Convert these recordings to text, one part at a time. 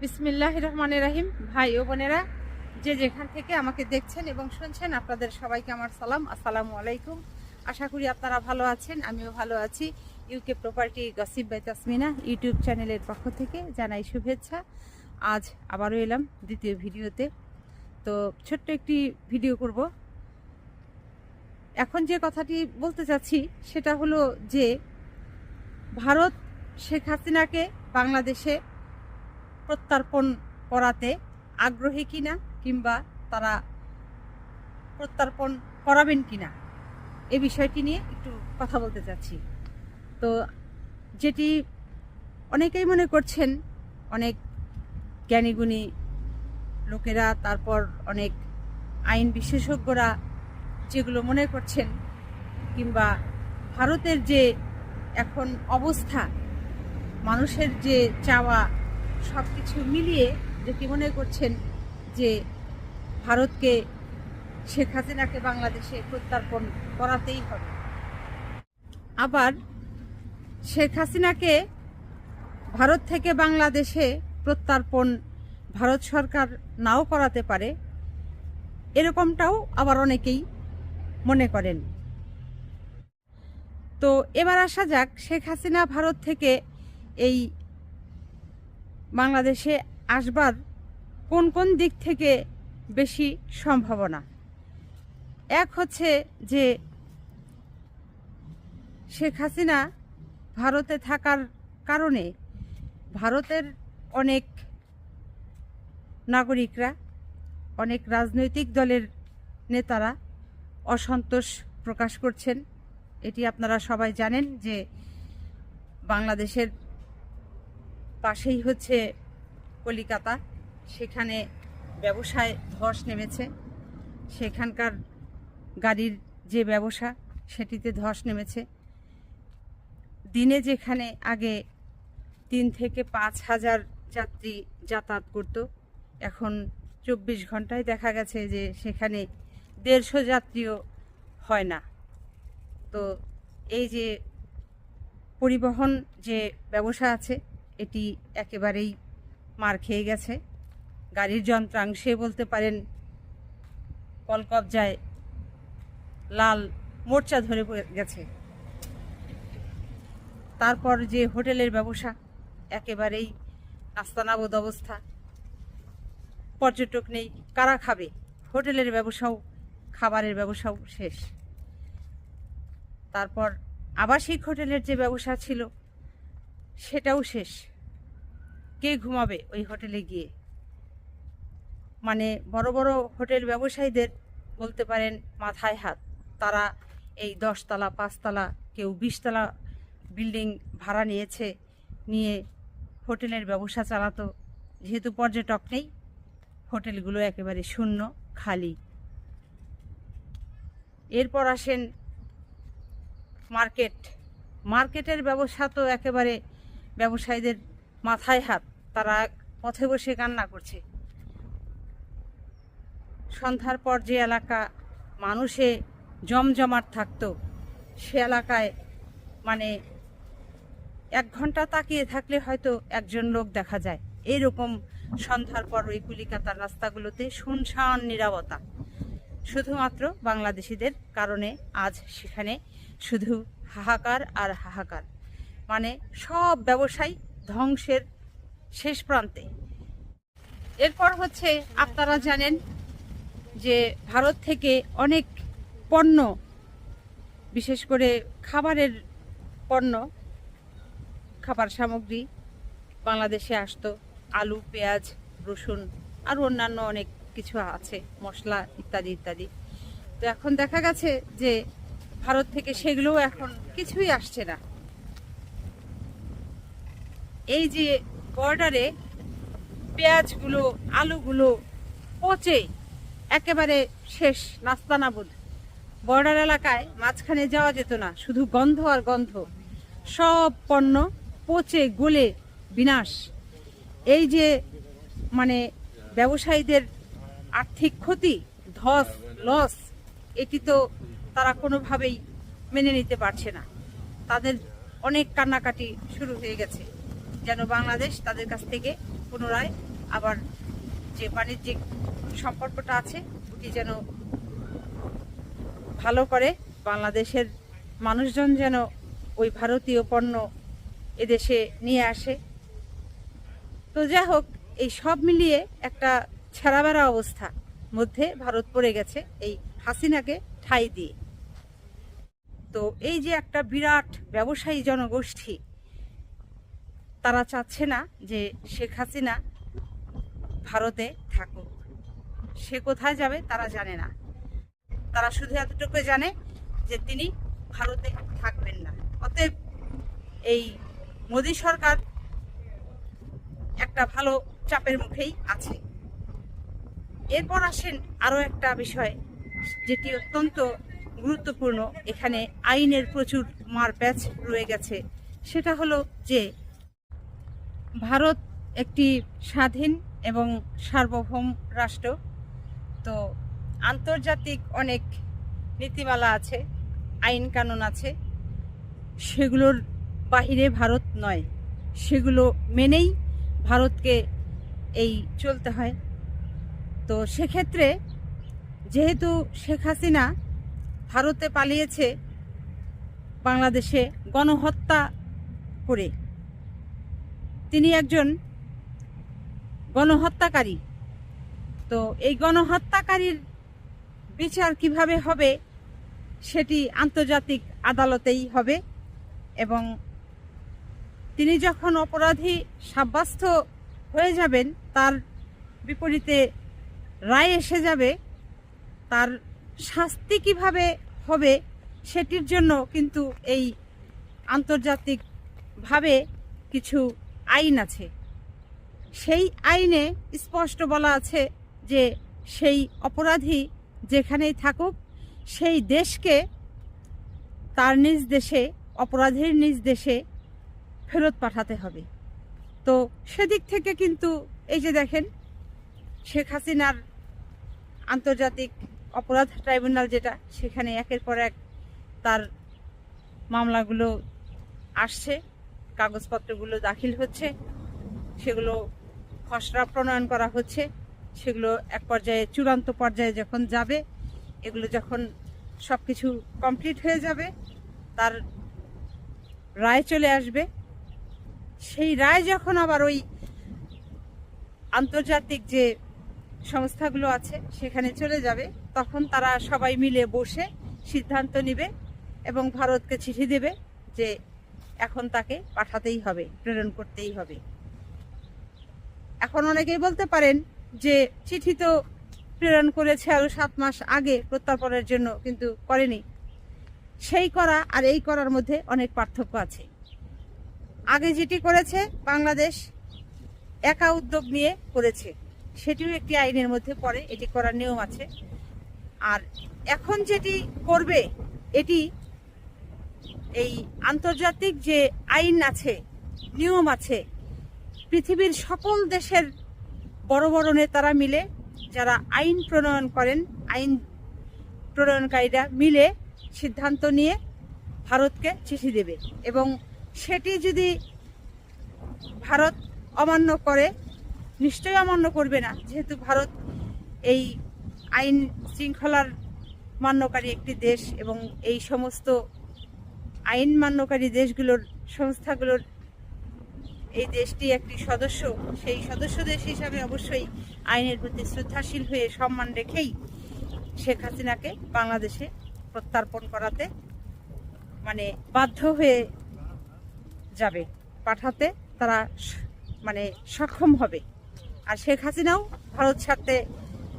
বিসমিল্লাহির রহমানির রহিম। ভাই ও বোনেরা, যে যেখান থেকে আমাকে দেখছেন এবং শুনছেন, আপনাদের সবাইকে আমার সালাম, আসসালামু আলাইকুম। আশা করি আপনারা ভালো আছেন, আমিও ভালো আছি। UK property gossip by Tasmina YouTube চ্যানেলের পক্ষ থেকে জানাই শুভেচ্ছা। আজ আবারও এলাম দ্বিতীয় ভিডিওতে। তো ছোট্ট একটি ভিডিও করব। এখন যে কথাটি বলতে চাচ্ছি সেটা হলো যে ভারত শেখ হাসিনাকে বাংলাদেশে প্রত্যর্পণ করাতে আগ্রহী কিনা, কিংবা তারা প্রত্যর্পণ করাবেন কিনা, এই বিষয়টি নিয়ে একটু কথা বলতে চাচ্ছি। তো যেটি অনেকেই মনে করছেন, অনেক জ্ঞানীগুণী লোকেরা, তারপর অনেক আইন বিশেষজ্ঞরা যেগুলো মনে করছেন, কিংবা ভারতের যে এখন অবস্থা, মানুষের যে চাওয়া, সব কিছু মিলিয়ে যেটি মনে করছেন যে ভারতকে শেখ হাসিনাকে বাংলাদেশে প্রত্যর্পণ করাতেই হবে। আবার শেখ হাসিনাকে ভারত থেকে বাংলাদেশে প্রত্যর্পণ ভারত সরকার নাও করাতে পারে, এরকমটাও আবার অনেকেই মনে করেন। তো এবার আসা যাক, শেখ হাসিনা ভারত থেকে এই বাংলাদেশে আসবার কোন কোন দিক থেকে বেশি সম্ভাবনা। এক হচ্ছে যে শেখ হাসিনা ভারতে থাকার কারণে ভারতের অনেক নাগরিকরা, অনেক রাজনৈতিক দলের নেতারা অসন্তোষ প্রকাশ করছেন। এটি আপনারা সবাই জানেন যে বাংলাদেশের পাশেই হচ্ছে কলিকাতা, সেখানে ব্যবসায় ধস নেমেছে। সেখানকার গাড়ির যে ব্যবসা, সেটিতে ধস নেমেছে। দিনে যেখানে আগে 3 থেকে 5 হাজার যাত্রী যাতায়াত করত, এখন 24 ঘন্টায় দেখা গেছে যে সেখানে 150 যাত্রীও হয় না। তো এই যে পরিবহন যে ব্যবসা আছে, এটি একেবারেই মার খেয়ে গেছে। গাড়ির যন্ত্রাংশে বলতে পারেন কলকবজায় লাল মোর্চা ধরে গেছে। তারপর যে হোটেলের ব্যবসা, একেবারেই নাস্তানাবুদ অবস্থা। পর্যটক নেই, কারা খাবে? হোটেলের ব্যবসাও, খাবারের ব্যবসাও শেষ। তারপর আবাসিক হোটেলের যে ব্যবসা ছিল, সেটাও শেষ। কে ঘুমাবে ওই হোটেলে গিয়ে? মানে বড় বড় হোটেল ব্যবসায়ীদের বলতে পারেন মাথায় হাত। তারা এই 10 তলা 5 তলা, কেউ 20 তলা বিল্ডিং ভাড়া নিয়েছে, নিয়ে হোটেলের ব্যবসা চালাতো। যেহেতু পর্যটক নেই, হোটেলগুলো একেবারে শূন্য, খালি। এরপর আসেন মার্কেটের ব্যবসা তো একেবারে ব্যবসায়ীদের মাথায় হাত। তারা পথে বসে কান্না করছে। সন্ধ্যার পর যে এলাকা মানুষে জমজমাট থাকতো, সে এলাকায় মানে 1 ঘন্টা তাকিয়ে থাকলে হয়তো একজন লোক দেখা যায়। এইরকম সন্ধ্যার পর ওই কলিকাতার রাস্তাগুলোতে শুনশান নীরবতা, শুধুমাত্র বাংলাদেশিদের কারণে। আজ সেখানে শুধু হাহাকার আর হাহাকার। মানে সব ব্যবসায়ী ধ্বংসের শেষ প্রান্তে। এরপর হচ্ছে, আপনারা জানেন যে ভারত থেকে অনেক পণ্য, বিশেষ করে খাবারের পণ্য, খাবার সামগ্রী বাংলাদেশে আসতো। আলু, পেঁয়াজ, রসুন আর অন্যান্য অনেক কিছু আছে, মশলা ইত্যাদি ইত্যাদি। তো এখন দেখা গেছে যে ভারত থেকে সেগুলোও এখন কিছুই আসছে না। এই যে বর্ডারে পেঁয়াজগুলো, আলুগুলো পচে একেবারে শেষ, নাস্তানাবুদ। বর্ডার এলাকায় মাঝখানে যাওয়া যেত না, শুধু গন্ধ আর গন্ধ। সব পণ্য পচে গলে বিনাশ। এই যে মানে ব্যবসায়ীদের আর্থিক ক্ষতি, ধস, লস, এটি তো তারা কোনোভাবেই মেনে নিতে পারছে না। তাদের অনেক কান্নাকাটি শুরু হয়ে গেছে, যেন বাংলাদেশ তাদের কাছ থেকে পুনরায় আবার যে বাণিজ্যিক সম্পর্কটা আছে ওটি যেন ভালো করে, বাংলাদেশের মানুষজন যেন ওই ভারতীয় পণ্য এদেশে নিয়ে আসে। তো যাই হোক, এই সব মিলিয়ে একটা ছেঁড়াবেড়া অবস্থা মধ্যে ভারত পড়ে গেছে এই হাসিনাকে ঠাঁই দিয়ে। তো এই যে একটা বিরাট ব্যবসায়ী জনগোষ্ঠী, তারা চাচ্ছে না যে শেখ হাসিনা ভারতে থাকুক। সে কোথায় যাবে তারা জানে না, তারা শুধু এতটুকু জানে যে তিনি ভারতে থাকবেন না। অতএব এই মোদী সরকার একটা ভালো চাপের মুখেই আছে। এরপর আসেন আরও একটা বিষয় যেটি অত্যন্ত গুরুত্বপূর্ণ, এখানে আইনের প্রচুর মারপ্যাচ রয়ে গেছে। সেটা হলো যে ভারত একটি স্বাধীন এবং সার্বভৌম রাষ্ট্র। তো আন্তর্জাতিক অনেক নীতিমালা আছে, আইন কানুন আছে, সেগুলোর বাহিরে ভারত নয়। সেগুলো মেনেই ভারতকে এই চলতে হয়। তো সেক্ষেত্রে যেহেতু শেখ হাসিনা ভারতে পালিয়েছে বাংলাদেশে গণহত্যা করে, তিনি একজন গণহত্যাকারী। তো এই গণহত্যাকারীর বিচার কিভাবে হবে সেটি আন্তর্জাতিক আদালতেই হবে, এবং তিনি যখন অপরাধী সাব্যস্ত হয়ে যাবেন, তার বিপরীতে রায় এসে যাবে, তার শাস্তি কিভাবে হবে সেটির জন্য কিন্তু এই আন্তর্জাতিকভাবে কিছু আইন আছে। সেই আইনে স্পষ্ট বলা আছে যে সেই অপরাধী যেখানেই থাকুক, সেই দেশকে তার নিজ দেশে, অপরাধীর নিজ দেশে ফেরত পাঠাতে হবে। তো সেদিক থেকে কিন্তু এই যে দেখেন, শেখ হাসিনার আন্তর্জাতিক অপরাধ ট্রাইব্যুনাল যেটা, সেখানে একের পর এক তার মামলাগুলো আসছে, কাগজপত্রগুলো দাখিল হচ্ছে, সেগুলো খসড়া প্রণয়ন করা হচ্ছে, সেগুলো এক পর্যায়ে চূড়ান্ত পর্যায়ে যখন যাবে, এগুলো যখন সব কিছু কমপ্লিট হয়ে যাবে, তার রায় চলে আসবে। সেই রায় যখন আবার ওই আন্তর্জাতিক যে সংস্থাগুলো আছে সেখানে চলে যাবে, তখন তারা সবাই মিলে বসে সিদ্ধান্ত নেবে এবং ভারতকে চিঠি দেবে যে এখন তাকে পাঠাতেই হবে, প্রেরণ করতেই হবে। এখন অনেকেই বলতে পারেন যে চিঠি তো প্রেরণ করেছে আরও 7 মাস আগে প্রত্যর্পণের জন্য, কিন্তু করেনি। সেই করা আর এই করার মধ্যে অনেক পার্থক্য আছে। আগে যেটি করেছে বাংলাদেশ একা উদ্যোগ নিয়ে করেছে, সেটিও একটি আইনের মধ্যে পড়ে, এটি করার নিয়ম আছে। আর এখন যেটি করবে, এটি এই আন্তর্জাতিক যে আইন আছে, নিয়ম আছে, পৃথিবীর সকল দেশের বড় বড় নেতারা মিলে, যারা আইন প্রণয়ন করেন, আইন প্রণয়নকারীরা মিলে সিদ্ধান্ত নিয়ে ভারতকে চিঠি দেবে। এবং সেটি যদি ভারত অমান্য করে, নিশ্চয়ই অমান্য করবে না, যেহেতু ভারত এই আইন শৃঙ্খলার মান্যকারী একটি দেশ, এবং এই সমস্ত আইন মান্যকারী দেশগুলোর, সংস্থাগুলোর এই দেশটি একটি সদস্য। সেই সদস্য দেশ হিসাবে অবশ্যই আইনের প্রতি শ্রদ্ধাশীল হয়ে সম্মান রেখেই শেখ হাসিনাকে বাংলাদেশে প্রত্যর্পণ করাতে মানে বাধ্য হয়ে যাবে, পাঠাতে তারা মানে সক্ষম হবে। আর শেখ হাসিনাও ভারত ছাড়তে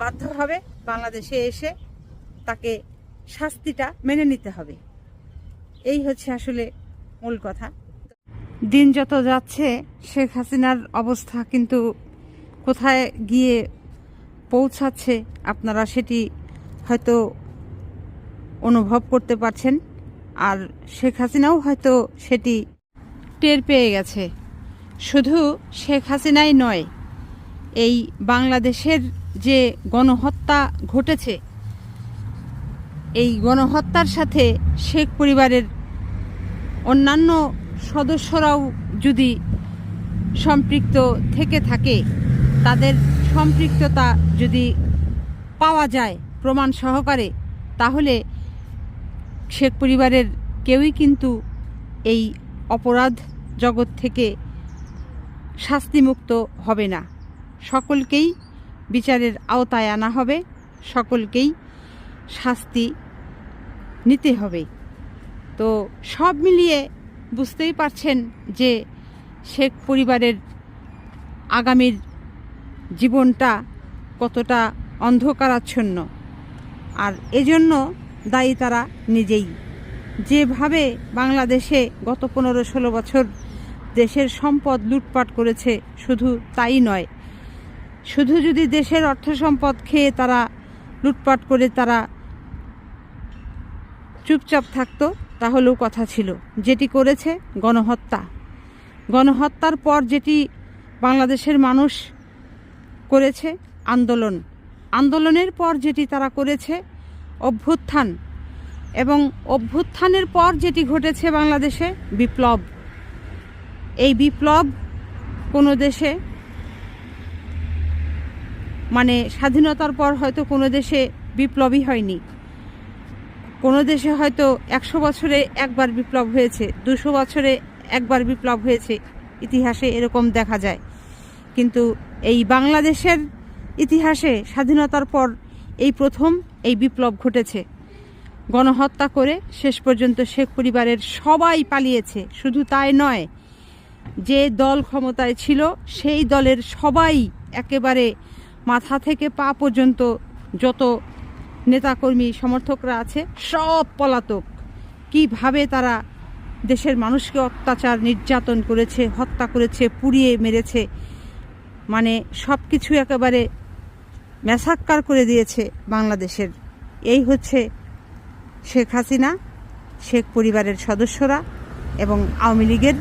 বাধ্য হবে, বাংলাদেশে এসে তাকে শাস্তিটা মেনে নিতে হবে। এই হচ্ছে আসলে মূল কথা। দিন যত যাচ্ছে শেখ হাসিনার অবস্থা কিন্তু কোথায় গিয়ে পৌঁছাচ্ছে, আপনারা সেটি হয়তো অনুভব করতে পারছেন, আর শেখ হাসিনাও হয়তো সেটি টের পেয়ে গেছে। শুধু শেখ হাসিনাই নয়, এই বাংলাদেশের যে গণহত্যা ঘটেছে, এই গণহত্যার সাথে শেখ পরিবারের অন্যান্য সদস্যরাও যদি সম্পৃক্ত থেকে থাকে, তাদের সম্পৃক্ততা যদি পাওয়া যায় প্রমাণ সহকারে, তাহলে শেখ পরিবারের কেউই কিন্তু এই অপরাধ জগৎ থেকে শাস্তিমুক্ত হবে না। সকলকেই বিচারের আওতায় আনা হবে, সকলকেই শাস্তি নিতে হবে। তো সব মিলিয়ে বুঝতেই পারছেন যে শেখ পরিবারের আগামীর জীবনটা কতটা অন্ধকারাচ্ছন্ন। আর এজন্য দায়ী তারা নিজেই। যেভাবে বাংলাদেশে গত 15-16 বছর দেশের সম্পদ লুটপাট করেছে, শুধু তাই নয়, শুধু যদি দেশের অর্থ সম্পদ খেয়ে তারা লুটপাট করে তারা চুপচাপ থাকতো তাহলেও কথা ছিল। যেটি করেছে গণহত্যা, গণহত্যার পর যেটি বাংলাদেশের মানুষ করেছে আন্দোলন, আন্দোলনের পর যেটি তারা করেছে অভ্যুত্থান, এবং অভ্যুত্থানের পর যেটি ঘটেছে বাংলাদেশে বিপ্লব। এই বিপ্লব কোনো দেশে মানে স্বাধীনতার পর হয়তো কোনো দেশে বিপ্লবই হয়নি। কোনো দেশে হয়তো 100 বছরে একবার বিপ্লব হয়েছে, 200 বছরে একবার বিপ্লব হয়েছে, ইতিহাসে এরকম দেখা যায়। কিন্তু এই বাংলাদেশের ইতিহাসে স্বাধীনতার পর এই প্রথম এই বিপ্লব ঘটেছে। গণহত্যা করে শেষ পর্যন্ত শেখ পরিবারের সবাই পালিয়েছে। শুধু তাই নয়, যে দল ক্ষমতায় ছিল সেই দলের সবাই একেবারে মাথা থেকে পা পর্যন্ত যত নেতাকর্মী সমর্থকরা আছে সব পলাতক। কিভাবে তারা দেশের মানুষকে অত্যাচার নির্যাতন করেছে, হত্যা করেছে, পুড়িয়ে মেরেছে, মানে সব কিছু একেবারে ম্যাসাক্কার করে দিয়েছে বাংলাদেশের। এই হচ্ছে শেখ হাসিনা, শেখ পরিবারের সদস্যরা এবং আওয়ামী লীগের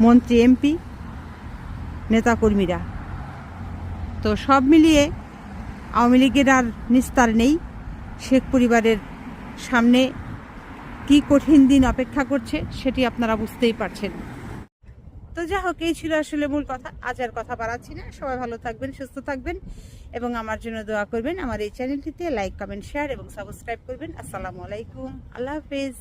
মন্ত্রী, এমপি, নেতাকর্মীরা। তো সব মিলিয়ে আওয়ামী লীগের আর নিস্তার নেই। শেখ পরিবারের সামনে কি কঠিন দিন অপেক্ষা করছে সেটি আপনারা বুঝতেই পারছেন। তো যা হোক, এই ছিল আসলে মূল কথা। আজ আর কথা বাড়াচ্ছি না। সবাই ভালো থাকবেন, সুস্থ থাকবেন এবং আমার জন্য দোয়া করবেন। আমার এই চ্যানেলটিতে লাইক, কমেন্ট, শেয়ার এবং সাবস্ক্রাইব করবেন। আসসালামু আলাইকুম, আল্লাহ হাফেজ।